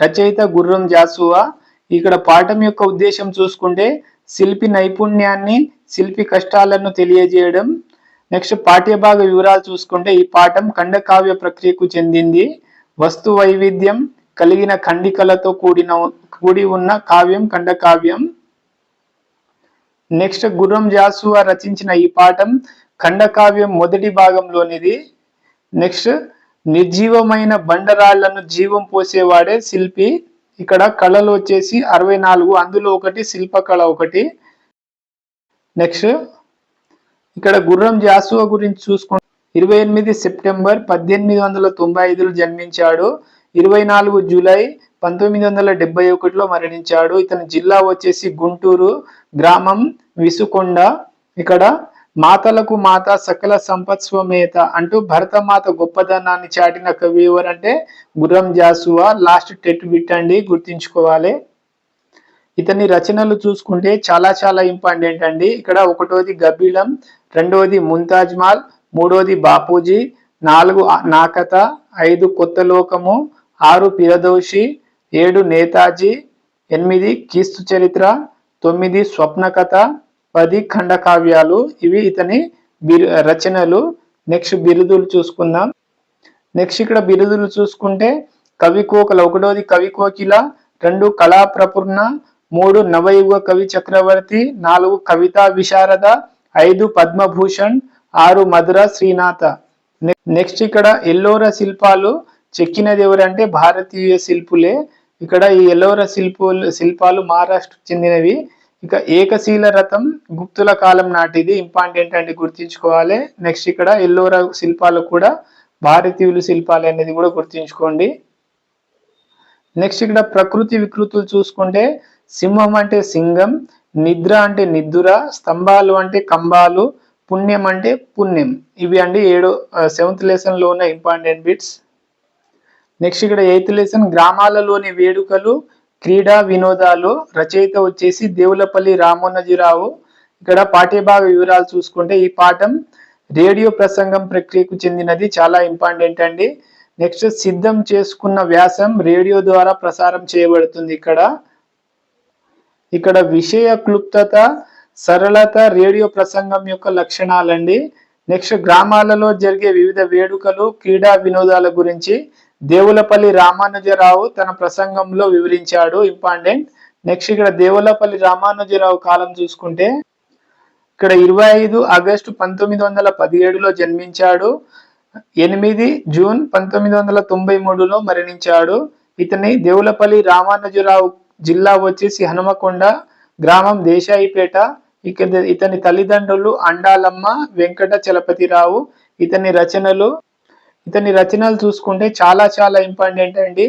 రచయిత గుర్రం జాషువా. ఇక్కడ పాఠం యొక్క ఉద్దేశం చూసుకుంటే శిల్పి నైపుణ్యాన్ని, శిల్పి కష్టాలను తెలియజేయడం. నెక్స్ట్ పాఠ్యభాగ వివరాలు చూసుకుంటే ఈ పాఠం ఖండకావ్య ప్రక్రియకు చెందింది. వస్తు వైవిధ్యం కలిగిన ఖండికలతో కూడి ఉన్న కావ్యం ఖండకావ్యం. నెక్స్ట్ గుర్రం జాషువా రచించిన ఈ పాఠం ఖండకావ్యం మొదటి భాగంలోనిది. నెక్స్ట్ నిర్జీవమైన బండరాళ్లను జీవం పోసేవాడే శిల్పి. ఇక్కడ కళలు వచ్చేసి 64, అందులో ఒకటి శిల్పకళ ఒకటి. నెక్స్ట్ ఇక్కడ గుర్రం జాషువా గురించి చూసుకుంటే 28 సెప్టెంబర్ 1895లో జన్మించాడు. 24 జూలై 1971లో మరణించాడు. ఇతని జిల్లా వచ్చేసి గుంటూరు, గ్రామం విసుకొండ. ఇక్కడ మాతలకు మాత సకల సంపత్స్వమేత అంటూ భరతమాత గొప్పదనాన్ని చాటిన కవి ఎవరంటే Gurram Jashuva. Last TET bit అండి, గుర్తించుకోవాలి. ఇతని రచనలు చూసుకుంటే చాలా ఇంపార్టెంట్ అండి. ఇక్కడ 1వది గబ్బిలం, 2వది ముంతాజ్ మాల్, 3వది బాపూజీ, 4 నాకథ, 5 కొత్త లోకము, 6 పిరదోషి, 7 నేతాజీ, 8 క్రీస్తు చరిత్ర, 9 స్వప్న కథ, 10 ఖండకావ్యాలు. ఇవి ఇతని రచనలు. నెక్స్ట్ బిరుదులు చూసుకుందాం. నెక్స్ట్ ఇక్కడ బిరుదులు చూసుకుంటే కవి కోకిల, 1వది కవి కోకిల, 2 కళా ప్రపూర్ణ, 3 నవయుగ కవి చక్రవర్తి, 4 కవితా విశారద, 5 పద్మభూషణ్, 6 మధుర శ్రీనాథ. నెక్స్ట్ ఇక్కడ ఎల్లోరా శిల్పాలు చెక్కినది ఎవరంటే భారతీయ శిల్పులే. ఇక్కడ ఈ ఎల్లోరా శిల్పాలు మహారాష్ట్రకు చెందినవి. ఇక ఏకశీల రథం గుప్తుల కాలం నాటిది, ఇంపార్టెంట్ అంటే గుర్తించుకోవాలి. నెక్స్ట్ ఇక్కడ ఎల్లోరా శిల్పాలు కూడా భారతీయులు శిల్పాలు అనేది కూడా గుర్తించుకోండి. నెక్స్ట్ ఇక్కడ ప్రకృతి వికృతులు చూసుకుంటే సింహం అంటే సింగం, నిద్ర అంటే నిద్దుర, స్తంభాలు అంటే కంబాలు, పుణ్యం అంటే పుణ్యం. ఇవి అండి 7th లెసన్ లో ఉన్న ఇంపార్టెంట్ బిట్స్. నెక్స్ట్ ఇక్కడ 8th లెసన్ గ్రామాలలోని వేడుకలు, క్రీడా వినోదాలు. రచయిత వచ్చేసి దేవులపల్లి రామోజీరావు. ఇక్కడ పాఠ్యభాగ వివరాలు చూసుకుంటే ఈ పాఠం రేడియో ప్రసంగం ప్రక్రియకు చెందినది, చాలా ఇంపార్టెంట్ అండి. నెక్స్ట్ సిద్ధం చేసుకున్న వ్యాసం రేడియో ద్వారా ప్రసారం చేయబడుతుంది. ఇక్కడ విషయ క్లుప్తత, సరళత రేడియో ప్రసంగం యొక్క లక్షణాలండి. నెక్స్ట్ గ్రామాలలో జరిగే వివిధ వేడుకలు, క్రీడా వినోదాల గురించి దేవులపల్లి రామానుజరావు తన ప్రసంగంలో వివరించాడు, ఇంపార్టెంట్. నెక్స్ట్ ఇక్కడ దేవులపల్లి రామానుజరావు కాలం చూసుకుంటే ఇక్కడ 25 ఆగస్టు 1917లో జన్మించాడు. 8 జూన్ 1993లో మరణించాడు. ఇతని దేవులపల్లి రామానుజరావు జిల్లా వచ్చేసి హనుమకొండ, గ్రామం దేశాయిపేట. ఇతని తల్లిదండ్రులు అండాలమ్మ, వెంకట చలపతిరావు. ఇతని రచనలు చూసుకుంటే చాలా ఇంపార్టెంట్ అండి.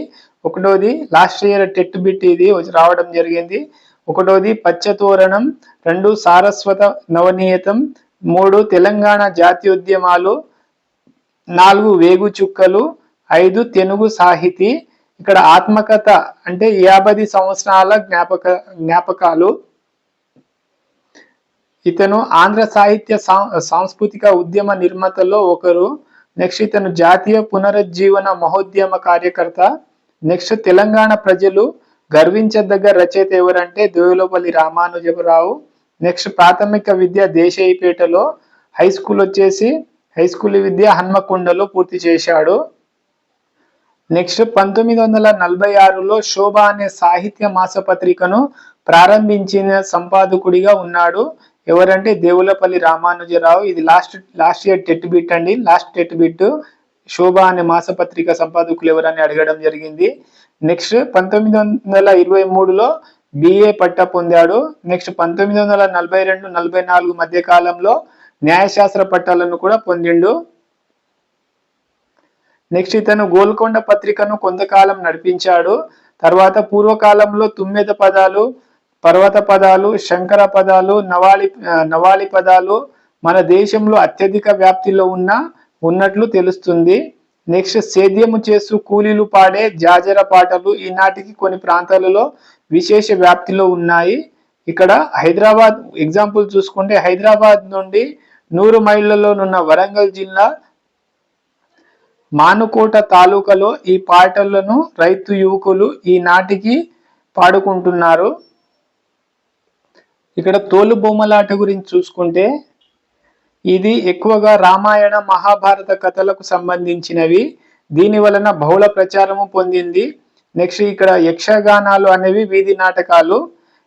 ఒకటోది లాస్ట్ ఇయర్ టెట్ బిట్ ఇది రావడం జరిగింది. ఒకటోది పచ్చతోరణం, 2 సారస్వత నవనీయతం, 3 తెలంగాణ జాతీయోద్యమాలు, 4 వేగు చుక్కలు, 5 తెనుగు సాహితీ. ఇక్కడ ఆత్మకథ అంటే 50 సంవత్సరాల జ్ఞాపకాలు. ఇతను ఆంధ్ర సాహిత్య సాంస్కృతిక ఉద్యమ నిర్మాతల్లో ఒకరు. నెక్స్ట్ ఇతను జాతీయ పునరుజ్జీవన మహోద్యమ కార్యకర్త. నెక్స్ట్ తెలంగాణ ప్రజలు గర్వించదగ్గ రచయిత ఎవరంటే దేవులపల్లి రామానుజరావు. నెక్స్ట్ ప్రాథమిక విద్య దేశాయిపేటలో, హై స్కూల్ విద్య హన్మకొండలో పూర్తి చేశాడు. నెక్స్ట్ 1946లో శోభ అనే సాహిత్య మాసపత్రికను ప్రారంభించిన సంపాదకుడిగా ఉన్నాడు. ఎవరంటే దేవులపల్లి రామానుజరావు. ఇది లాస్ట్ ఇయర్ టెట్ బిట్ అండి. లాస్ట్ టెట్ బిట్ శోభ అనే మాసపత్రిక సంపాదకులు ఎవరని అడగడం జరిగింది. నెక్స్ట్ 1923లో బిఏ పట్టా పొందాడు. నెక్స్ట్ 1942-44 మధ్య కాలంలో న్యాయశాస్త్ర పట్టాలను కూడా పొందిండు. నెక్స్ట్ ఇతను గోల్కొండ పత్రికను కొంతకాలం నడిపించాడు. తర్వాత పూర్వకాలంలో తుమ్మెద పదాలు, పర్వత పదాలు, శంకర పదాలు, నవాలి పదాలు మన దేశంలో అత్యధిక వ్యాప్తిలో ఉన్నట్లు తెలుస్తుంది. నెక్స్ట్ సేద్యము చేస్తూ కూలీలు పాడే జాజర పాటలు ఈనాటికి కొన్ని ప్రాంతాలలో విశేష వ్యాప్తిలో ఉన్నాయి. ఇక్కడ హైదరాబాద్ ఎగ్జాంపుల్ చూసుకుంటే హైదరాబాద్ నుండి 100 మైళ్ళలోనున్న వరంగల్ జిల్లా మానుకోట తాలూకాలో ఈ పాటలను రైతు యువకులు ఈనాటికి పాడుకుంటున్నారు. ఇక్కడ తోలు బొమ్మలాట గురించి చూసుకుంటే ఇది ఎక్కువగా రామాయణ మహాభారత కథలకు సంబంధించినవి. దీని వలన బహుళ ప్రచారము పొందింది. నెక్స్ట్ ఇక్కడ యక్షగానాలు అనేవి వీధి నాటకాలు.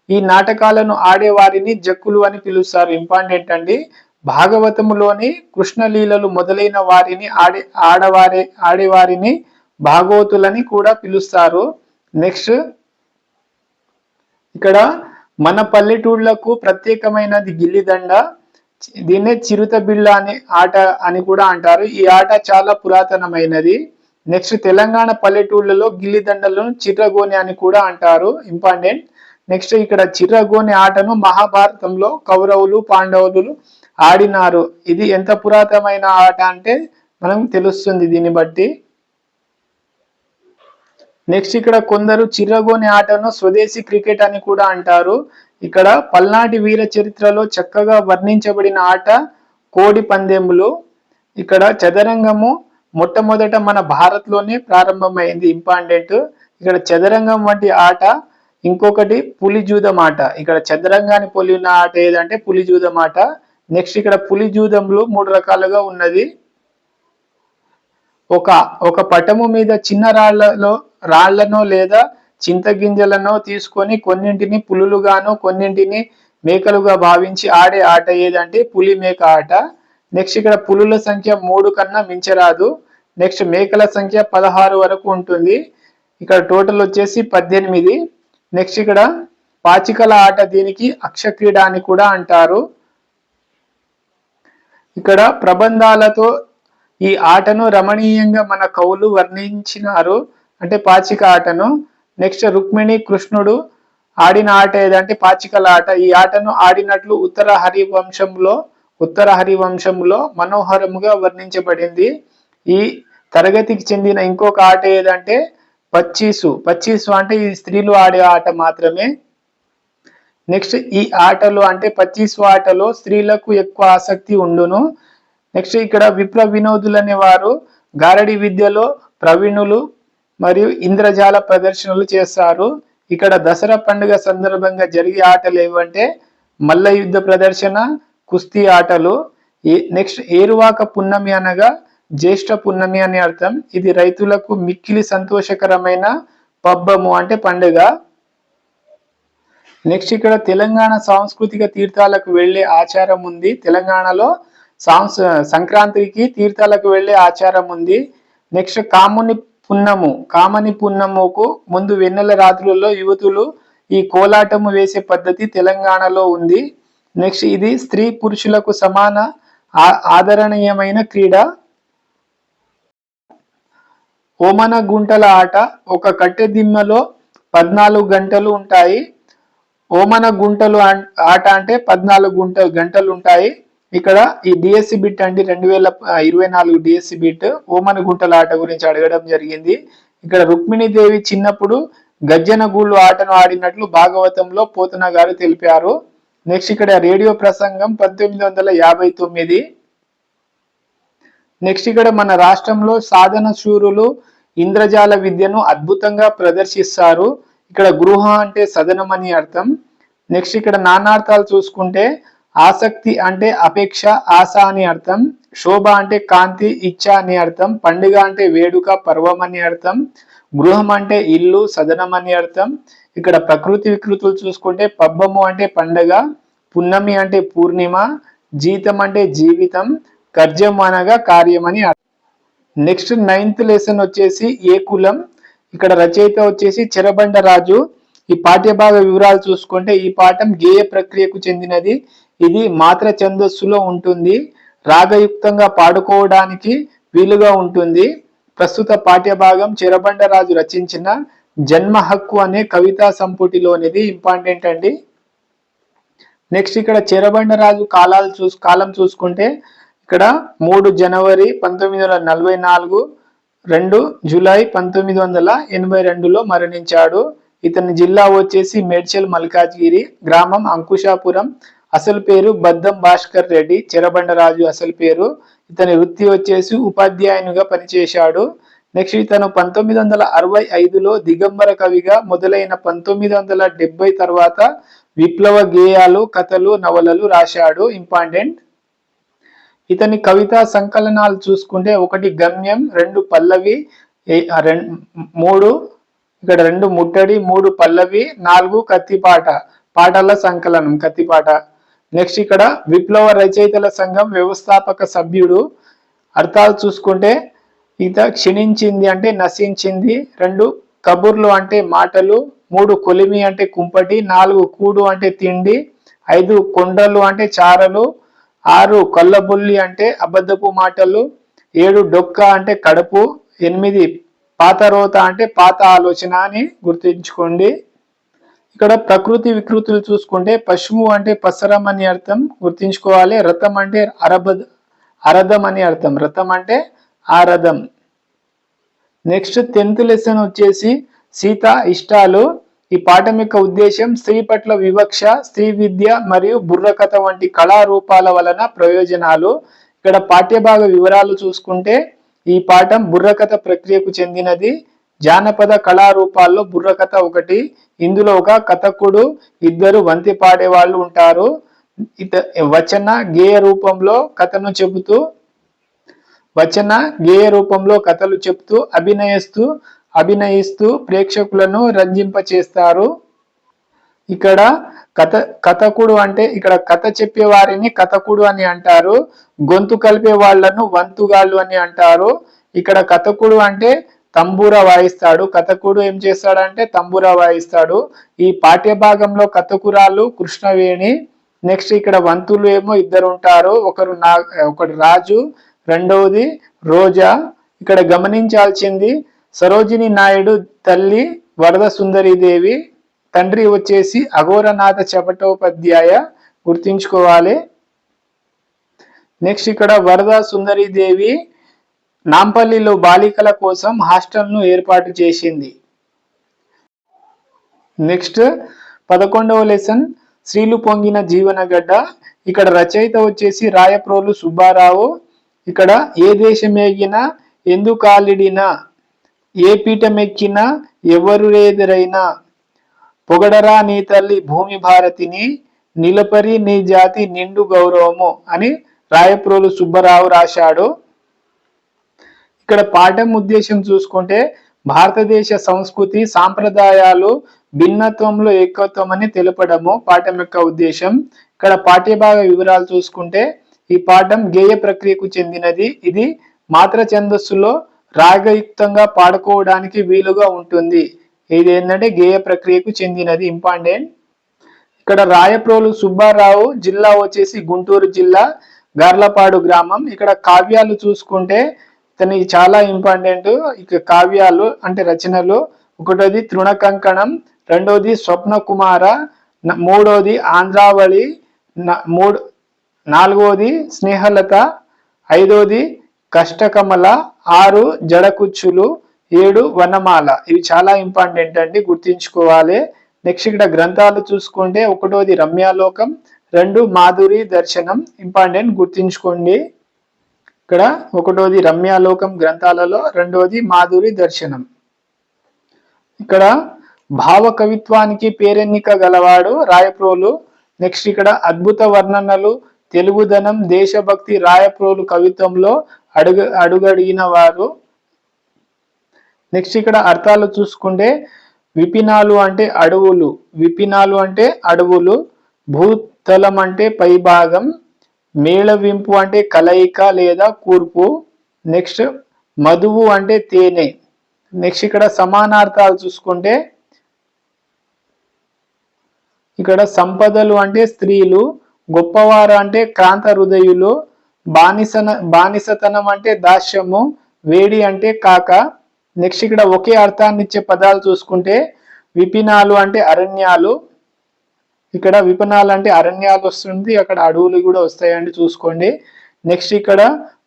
ఈ నాటకాలను ఆడేవారిని జక్కులు అని పిలుస్తారు. ఇంపార్టెంట్ అండి. భాగవతములోని కృష్ణలీలలు మొదలైన వారిని ఆడేవారిని భాగవతులని కూడా పిలుస్తారు. నెక్స్ట్ ఇక్కడ మన పల్లెటూళ్లకు ప్రత్యేకమైనది గిల్లిదండ. దీన్నే చిరుత బిళ్ళ అనే ఆట అని కూడా అంటారు. ఈ ఆట చాలా పురాతనమైనది. నెక్స్ట్ తెలంగాణ పల్లెటూళ్లలో గిల్లిదండలను చిర్రగోని అని కూడా అంటారు. ఇంపార్టెంట్. నెక్స్ట్ ఇక్కడ చిర్రగోని ఆటను మహాభారతంలో కౌరవులు పాండవులు ఆడినారు. ఇది ఎంత పురాతనమైన ఆట అంటే మనం తెలుస్తుంది దీన్ని బట్టి. నెక్స్ట్ ఇక్కడ కొందరు చిర్రగోని ఆటను స్వదేశీ క్రికెట్ అని కూడా అంటారు. ఇక్కడ పల్నాటి వీర చరిత్రలో చక్కగా వర్ణించబడిన ఆట కోడి పందెములు. ఇక్కడ చదరంగము మొట్టమొదట మన భారత్ లోనే ప్రారంభమైంది. ఇంపార్టెంట్. ఇక్కడ చదరంగం వంటి ఆట ఇంకొకటి పులిజూదం ఆట. ఇక్కడ చదరంగాన్ని పోలిన ఆట ఏదంటే పులిజూదం ఆట. నెక్స్ట్ ఇక్కడ పులిజూదంలో 3 రకాలుగా ఉన్నది. ఒక పటము మీద చిన్న రాళ్లను లేదా చింతగింజలను తీసుకొని కొన్నింటిని పులులుగాను కొన్నింటిని మేకలుగా భావించి ఆడే ఆట ఏదంటే పులి మేక ఆట. నెక్స్ట్ ఇక్కడ పులుల సంఖ్య 3 కన్నా మించరాదు. నెక్స్ట్ మేకల సంఖ్య 16 వరకు ఉంటుంది. ఇక్కడ టోటల్ వచ్చేసి 18. నెక్స్ట్ ఇక్కడ పాచికల ఆట, దీనికి అక్షక్రీడ అని కూడా అంటారు. ఇక్కడ ప్రబంధాలతో ఈ ఆటను రమణీయంగా మన కవులు వర్ణించినారు, అంటే పాచిక ఆటను. నెక్స్ట్ రుక్మిణి కృష్ణుడు ఆడిన ఆట ఏదంటే పాచికల ఆట. ఈ ఆటను ఆడినట్లు ఉత్తర హరివంశంలో మనోహరముగా వర్ణించబడింది. ఈ తరగతికి చెందిన ఇంకొక ఆట ఏదంటే పచ్చీసు అంటే ఈ స్త్రీలు ఆడే ఆట మాత్రమే. నెక్స్ట్ ఈ ఆటలో అంటే పచ్చీసు ఆటలో స్త్రీలకు ఎక్కువ ఆసక్తి ఉండును. నెక్స్ట్ ఇక్కడ విప్ర వినోదులు అనేవారు గారడి విద్యలో ప్రవీణులు మరియు ఇంద్రజాల ప్రదర్శనలు చేస్తారు. ఇక్కడ దసరా పండుగ సందర్భంగా జరిగే ఆటలు ఏవంటే మల్ల యుద్ధ ప్రదర్శన, కుస్తీ ఆటలు. నెక్స్ట్ ఏరువాక పున్నమి అనగా జ్యేష్ఠ పున్నమి అని అర్థం. ఇది రైతులకు మిక్కిలి సంతోషకరమైన పబ్బము అంటే పండుగ. నెక్స్ట్ ఇక్కడ తెలంగాణ సాంస్కృతిక తీర్థాలకు వెళ్లే ఆచారం ఉంది. తెలంగాణలో సంక్రాంతికి తీర్థాలకు వెళ్లే ఆచారం ఉంది. నెక్స్ట్ కామని పున్నముకు ముందు వెన్నెల రాత్రులలో యువతులు ఈ కోలాటము వేసే పద్ధతి తెలంగాణలో ఉంది. నెక్స్ట్ ఇది స్త్రీ పురుషులకు సమాన ఆదరణీయమైన క్రీడ. ఓమన గుంటల ఆట ఒక కట్టె దిమ్మలో 14 గంటలు ఉంటాయి. ఓమన గుంటలు ఆట అంటే 14 గంటలు ఉంటాయి. ఇక్కడ ఈ డిఎస్సి బిట్ అండి 2024 డిఎస్సి బిట్ ఓమన గుంటల ఆట గురించి అడగడం జరిగింది. ఇక్కడ రుక్మిణీదేవి చిన్నప్పుడు గజ్జన గూళ్ళు ఆటను ఆడినట్లు భాగవతంలో పోతన గారు తెలిపారు. నెక్స్ట్ ఇక్కడ రేడియో ప్రసంగం 1959. నెక్స్ట్ ఇక్కడ మన రాష్ట్రంలో సాధన శూరులు ఇంద్రజాల విద్యను అద్భుతంగా ప్రదర్శిస్తారు. ఇక్కడ గృహ అంటే సదనం అని అర్థం. నెక్స్ట్ ఇక్కడ నానార్థాలు చూసుకుంటే ఆసక్తి అంటే అపేక్ష ఆశ అని అర్థం. శోభ అంటే కాంతి ఇచ్చ అని అర్థం. పండుగ అంటే వేడుక పర్వం అని అర్థం. గృహం అంటే ఇల్లు సదనం అని అర్థం. ఇక్కడ ప్రకృతి వికృతులు చూసుకుంటే పబ్బము అంటే పండగ, పున్నమి అంటే పూర్ణిమ, జీతం అంటే జీవితం, కర్జం అనగా కార్యం అని అర్థం. నెక్స్ట్ 9th లెసన్ వచ్చేసి ఏ కులం. ఇక్కడ రచయిత వచ్చేసి చెరబండరాజు. ఈ పాఠ్యభాగ వివరాలు చూసుకుంటే ఈ పాఠం గేయ ప్రక్రియకు చెందినది. ఇది మాత్ర ఛందస్సులో ఉంటుంది. రాగయుక్తంగా పాడుకోవడానికి వీలుగా ఉంటుంది. ప్రస్తుత పాఠ్యభాగం చెరబండరాజు రచించిన జన్మ హక్కు అనే కవితా సంపుటిలోనిది. ఇంపార్టెంట్ అండి. నెక్స్ట్ ఇక్కడ చెరబండరాజు కాలం చూసుకుంటే ఇక్కడ 3 జనవరి 1944, 2 జూలై 1982లో మరణించాడు. ఇతని జిల్లా వచ్చేసి మేడ్చల్ మల్కాజ్గిరి, గ్రామం అంకుశాపురం. అసలు పేరు బద్దం భాస్కర్ రెడ్డి. చెరబండరాజు అసలు పేరు. ఇతని వృత్తి వచ్చేసి ఉపాధ్యాయునిగా పనిచేశాడు. నెక్స్ట్ ఇతను 1965లో దిగంబర కవిగా మొదలైన 1970 తర్వాత విప్లవ గేయాలు కథలు నవలలు రాశాడు. ఇంపార్టెంట్. ఇతని కవితా సంకలనాలు చూసుకుంటే 1 గమ్యం, 2 పల్లవి, 3 ఇక్కడ 2 ముట్టడి, 3 పల్లవి, 4 కత్తిపాట పాటల సంకలనం కత్తిపాట. నెక్స్ట్ ఇక్కడ విప్లవ రచయితల సంఘం వ్యవస్థాపక సభ్యుడు. అర్థాలు చూసుకుంటే ఇత క్షీణించింది అంటే నశించింది, 2 కబుర్లు అంటే మాటలు, 3 కొలిమి అంటే కుంపటి, 4 కూడు అంటే తిండి, 5 కొండలు అంటే చారలు, 6 కొల్లబుల్లి అంటే అబద్ధపు మాటలు, 7 డొక్క అంటే కడుపు, 8 పాతరోత అంటే పాత ఆలోచన అని గుర్తుంచుకోండి. ఇక్కడ ప్రకృతి వికృతులు చూసుకుంటే పశువు అంటే పసరం అని అర్థం గుర్తుంచుకోవాలి. రథం అంటే అరథం అని అర్థం. రథం అంటే ఆరథం. నెక్స్ట్ 10th లెసన్ వచ్చేసి సీత ఇష్టాలు. ఈ పాఠం యొక్క ఉద్దేశం స్త్రీ పట్ల వివక్ష, స్త్రీ విద్య మరియు బుర్రకథ వంటి కళారూపాల వలన ప్రయోజనాలు. ఇక్కడ పాఠ్యభాగ వివరాలు చూసుకుంటే ఈ పాఠం బుర్రకథ ప్రక్రియకు చెందినది. జానపద కళారూపాల్లో బుర్రకథ ఒకటి. ఇందులో ఒక కథకుడు, 2 వంతి పాడేవాళ్ళు ఉంటారు. వచన గేయ రూపంలో కథలు చెబుతూ అభినయిస్తూ ప్రేక్షకులను రంజింపచేస్తారు. ఇక్కడ కథకుడు అంటే ఇక్కడ కథ చెప్పే వారిని కథకుడు అని అంటారు. గొంతు కలిపే వాళ్లను వంతుగాళ్ళు అని అంటారు. ఇక్కడ కథకుడు అంటే తంబూరా వాయిస్తాడు. కథకుడు ఏం చేస్తాడంటే తంబూరా వాయిస్తాడు. ఈ పాఠ్య భాగంలో కథకురాలు కృష్ణవేణి. నెక్స్ట్ ఇక్కడ వంతులు ఏమో 2 ఉంటారు. ఒకడు రాజు, రెండవది రోజా. ఇక్కడ గమనించాల్సింది సరోజిని నాయుడు తల్లి వరద సుందరీదేవి, తండ్రి వచ్చేసి అఘోరనాథ చపటోపాధ్యాయ గుర్తుంచుకోవాలి. నెక్స్ట్ ఇక్కడ వరద సుందరీదేవి నాంపల్లిలో బాలికల కోసం హాస్టల్ను ఏర్పాటు చేసింది. నెక్స్ట్ 11వ లెసన్ శ్రీలు పొంగిన జీవనగడ్డ. ఇక్కడ రచయిత వచ్చేసి రాయప్రోలు సుబ్బారావు. ఇక్కడ ఏ దేశమేగినా ఎందుకాలిడినా, ఏ పీఠమెక్కినా ఎవరు ఎదురైనా, పొగడరా నీ తల్లి భూమి భారతిని, నిలపరి నీ జాతి నిండు గౌరవము అని రాయప్రోలు సుబ్బారావు రాశాడు. ఇక్కడ పాఠం ఉద్దేశం చూసుకుంటే భారతదేశ సంస్కృతి సాంప్రదాయాలు భిన్నత్వంలో ఏకత్వం అని తెలపడము పాఠం యొక్క ఉద్దేశం. ఇక్కడ పాఠ్యభాగ వివరాలు చూసుకుంటే ఈ పాఠం గేయ ప్రక్రియకు చెందినది. ఇది మాత్ర ఛందస్సులో రాగయుక్తంగా పాడుకోవడానికి వీలుగా ఉంటుంది. ఇది ఏంటంటే గేయ ప్రక్రియకు చెందినది. ఇంపార్టెంట్. ఇక్కడ రాయప్రోలు సుబ్బారావు జిల్లా వచ్చేసి గుంటూరు జిల్లా, గార్లపాడు గ్రామం. ఇక్కడ కావ్యాలు చూసుకుంటే ఇతని చాలా ఇంపార్టెంట్. ఇక కావ్యాలు అంటే రచనలు, ఒకటోది తృణ కంకణం, రెండోది స్వప్న కుమార, మూడోది ఆంధ్రావళి, నాలుగోది స్నేహలత, ఐదోది కష్టకమల, 6 జడకుచ్చులు, 7 వనమాల. ఇవి చాలా ఇంపార్టెంట్ అండి, గుర్తుంచుకోవాలి. నెక్స్ట్ ఇక్కడ గ్రంథాలు చూసుకుంటే ఒకటోది రమ్యాలోకం, 2 మాధురి దర్శనం. ఇంపార్టెంట్, గుర్తుంచుకోండి. ఇక్కడ ఒకటోది రమ్యాలోకం గ్రంథాలలో, రెండోది మాధురి దర్శనం. ఇక్కడ భావ కవిత్వానికి పేరెన్నిక గలవాడు రాయప్రోలు. నెక్స్ట్ ఇక్కడ అద్భుత వర్ణనలు, తెలుగుదనం, దేశభక్తి రాయప్రోలు కవిత్వంలో అడుగడిగిన వారు. నెక్స్ట్ ఇక్కడ అర్థాలు చూసుకుంటే విపినాలు అంటే అడవులు, విపినాలు అంటే అడవులు, భూతలం అంటే పైభాగం, మేళవింపు అంటే కలయిక లేదా కూర్పు, నెక్స్ట్ మధువు అంటే తేనె. నెక్స్ట్ ఇక్కడ సమానార్థాలు చూసుకుంటే ఇక్కడ సంపదలు అంటే స్త్రీలు, గొప్పవారు అంటే క్రాంత హృదయులు, బానిసతనం అంటే దాస్యము, వేడి అంటే కాక. నెక్స్ట్ ఇక్కడ ఒకే అర్థాన్ని ఇచ్చే పదాలు చూసుకుంటే విపినాలు అంటే అరణ్యాలు, ఇక్కడ విపినాలు అంటే అరణ్యాలు వస్తుంది, అక్కడ అడవులు కూడా వస్తాయండి, చూసుకోండి. నెక్స్ట్ ఇక్కడ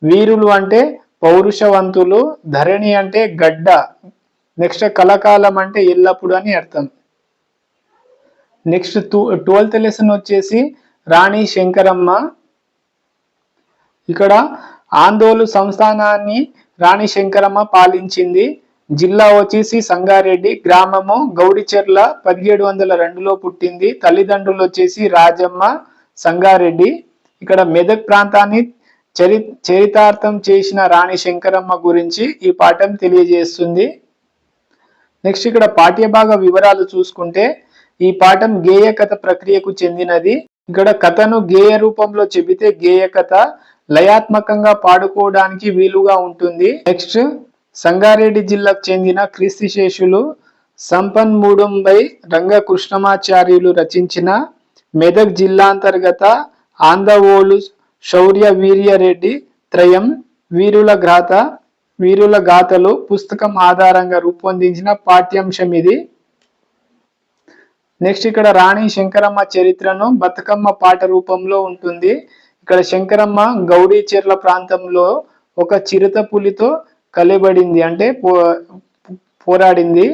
వీరులు అంటే పౌరుషవంతులు, ధరణి అంటే గడ్డ, నెక్స్ట్ కలకాలం అంటే ఎల్లప్పుడు అని అర్థం. నెక్స్ట్ 12th లెసన్ వచ్చేసి రాణి శంకరమ్మ. ఇక్కడ ఆందోళన సంస్థానాన్ని రాణి శంకరమ్మ పాలించింది. జిల్లా వచ్చేసి సంగారెడ్డి, గ్రామము గౌడిచెర్ల, 1702లో పుట్టింది. తల్లిదండ్రులు వచ్చేసి రాజమ్మ, సంగారెడ్డి. ఇక్కడ మెదక్ ప్రాంతాన్ని చరితార్థం చేసిన రాణి శంకరమ్మ గురించి ఈ పాఠం తెలియజేస్తుంది. నెక్స్ట్ ఇక్కడ పాఠ్యభాగ వివరాలు చూసుకుంటే ఈ పాఠం గేయ కథ ప్రక్రియకు చెందినది. ఇక్కడ కథను గేయ రూపంలో చెబితే గేయ కథ, లయాత్మకంగా పాడుకోవడానికి వీలుగా ఉంటుంది. నెక్స్ట్ సంగారెడ్డి జిల్లాకు చెందిన క్రీస్తుశేషులు సంపన్మూడుంబై రంగకృష్ణమాచార్యులు రచించిన మెదక్ జిల్లాంతర్గత ఆందవోలు శౌర్య వీర్యరెడ్డి త్రయం వీరుల గాథలు పుస్తకం ఆధారంగా రూపొందించిన పాఠ్యాంశం ఇది. నెక్స్ట్ ఇక్కడ రాణి శంకరమ్మ చరిత్రను బతుకమ్మ పాట రూపంలో ఉంటుంది. ఇక్కడ శంకరమ్మ గౌడీచెర్ల ప్రాంతంలో ఒక చిరుత పులితో కలబడింది, అంటే పోరాడింది.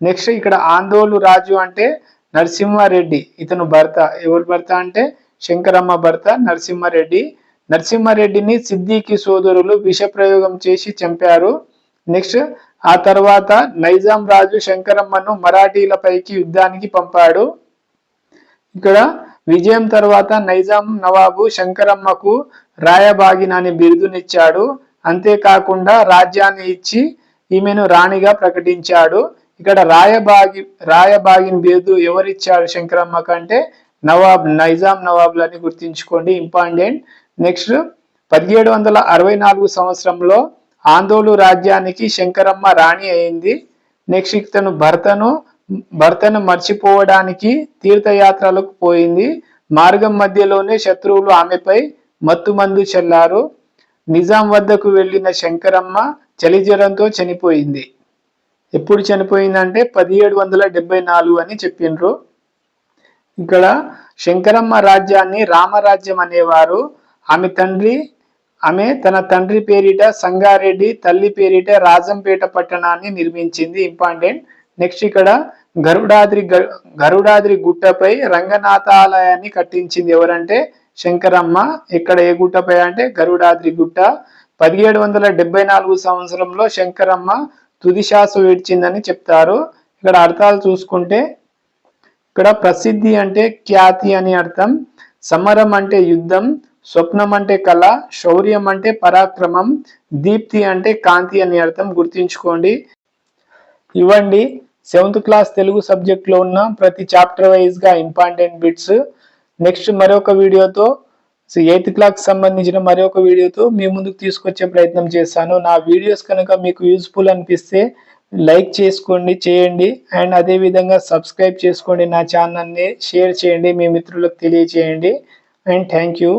నెక్స్ట్ ఇక్కడ ఆందోళు రాజు అంటే నరసింహారెడ్డి, ఇతను భర్త. ఎవరు భర్త అంటే శంకరమ్మ భర్త నరసింహారెడ్డి. నరసింహారెడ్డిని సిద్దికి సోదరులు విషప్రయోగం చేసి చంపారు. నెక్స్ట్ ఆ తర్వాత నైజాం రాజు శంకరమ్మను మరాఠీలపైకి యుద్ధానికి పంపాడు. ఇక్కడ విజయం తర్వాత నైజాం నవాబు శంకరమ్మకు రాయబాగిన అనే బిరుదునిచ్చాడు. అంతేకాకుండా రాజ్యాన్ని ఇచ్చి ఈమెను రాణిగా ప్రకటించాడు. ఇక్కడ రాయబాగిన బిరుదు ఎవరిచ్చాడు శంకరమ్మ కంటే నైజాం నవాబులని గుర్తించుకోండి, ఇంపార్టెంట్. నెక్స్ట్ 1764 సంవత్సరంలో ఆందోళన రాజ్యానికి శంకరమ్మ రాణి అయింది. నెక్స్ట్ ఇతను భర్తను మర్చిపోవడానికి తీర్థయాత్రలకు పోయింది. మార్గం మధ్యలోనే శత్రువులు ఆమెపై మత్తుమందు చల్లారు. నిజాం వద్దకు వెళ్ళిన శంకరమ్మ చలిజ్వరంతో చనిపోయింది. ఎప్పుడు చనిపోయిందంటే 1774 అని చెప్పిండ్రు. ఇక్కడ శంకరమ్మ రాజ్యాన్ని రామరాజ్యం అనేవారు. ఆమె తన తండ్రి పేరిట సంగారెడ్డి, తల్లి పేరిట రాజంపేట పట్టణాన్ని నిర్మించింది, ఇంపార్టెంట్. నెక్స్ట్ ఇక్కడ గరుడాద్రి గుట్టపై రంగనాథాలయాన్ని కట్టించింది ఎవరంటే శంకరమ్మ. ఇక్కడ ఏ గుట్టపై అంటే గరుడాద్రి గుట్ట. 1774 సంవత్సరంలో శంకరమ్మ తుది శ్వాస విడిచిందని చెప్తారు. ఇక్కడ అర్థాలు చూసుకుంటే ఇక్కడ ప్రసిద్ధి అంటే ఖ్యాతి అని అర్థం, సమరం అంటే యుద్ధం, స్వప్నం అంటే కళ, శౌర్యం అంటే పరాక్రమం, దీప్తి అంటే కాంతి అని అర్థం, గుర్తుంచుకోండి. ఇవ్వండి 7th క్లాస్ తెలుగు సబ్జెక్ట్ లో ఉన్న ప్రతి చాప్టర్ వైజ్ గా ఇంపార్టెంట్ బిట్స్. నెక్స్ట్ మరొక వీడియోతో 8th క్లాస్ సంబంధించిన మరొక వీడియోతో మీ ముందుకు తీసుకొచ్చే ప్రయత్నం చేస్తాను. నా వీడియోస్ కనుక మీకు యూస్ఫుల్ అనిపిస్తే లైక్ చేయండి అండ్ అదే విధంగా సబ్స్క్రైబ్ చేసుకోండి, నా ఛానల్ని షేర్ చేయండి, మీ మిత్రులకు తెలియచేయండి. And thank you.